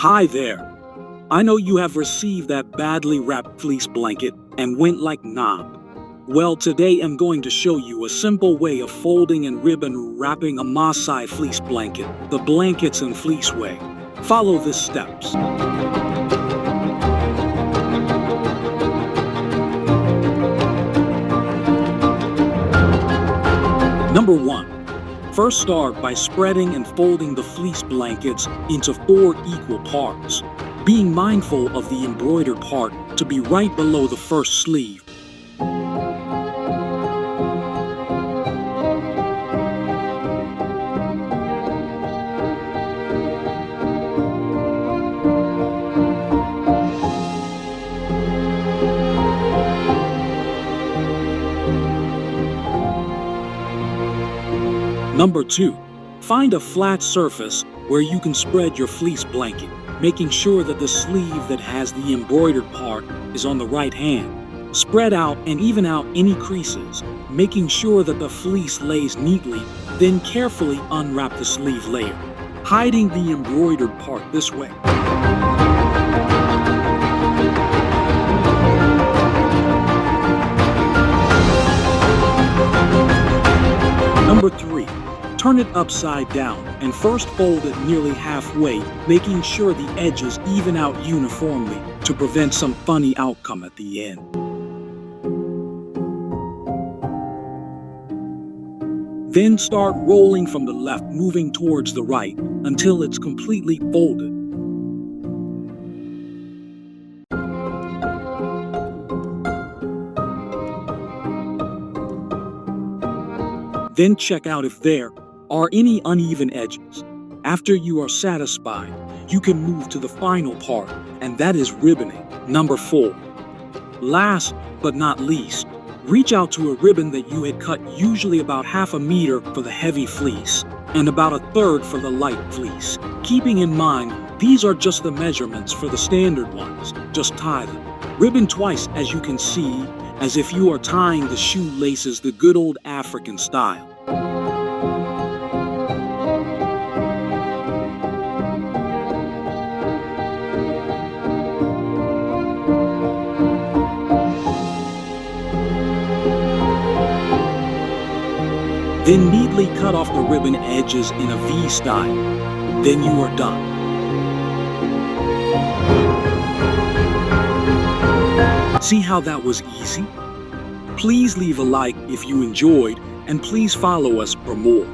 Hi there. I know you have received that badly wrapped fleece blanket and went like knob. Well, today I'm going to show you a simple way of folding and ribbon wrapping a Masai fleece blanket, the blankets and fleece way. Follow these steps. Number 1. First start by spreading and folding the fleece blankets into 4 equal parts, being mindful of the embroidered part to be right below the first sleeve. Number 2. Find a flat surface where you can spread your fleece blanket, making sure that the sleeve that has the embroidered part is on the right hand. Spread out and even out any creases, making sure that the fleece lays neatly, then carefully unwrap the sleeve layer, hiding the embroidered part this way. Number 3. Turn it upside down and first fold it nearly halfway, making sure the edges even out uniformly to prevent some funny outcome at the end. Then start rolling from the left, moving towards the right until it's completely folded. Then check out if there are any uneven edges. After you are satisfied, you can move to the final part, and that is ribboning. Number 4. Last but not least, reach out to a ribbon that you had cut, usually about ½ meter for the heavy fleece and about 1/3 for the light fleece. Keeping in mind, these are just the measurements for the standard ones. Just tie them. Ribbon twice, as you can see, as if you are tying the shoelaces the good old African style. Then neatly cut off the ribbon edges in a V style. Then you are done. See how that was easy? Please leave a like if you enjoyed, and please follow us for more.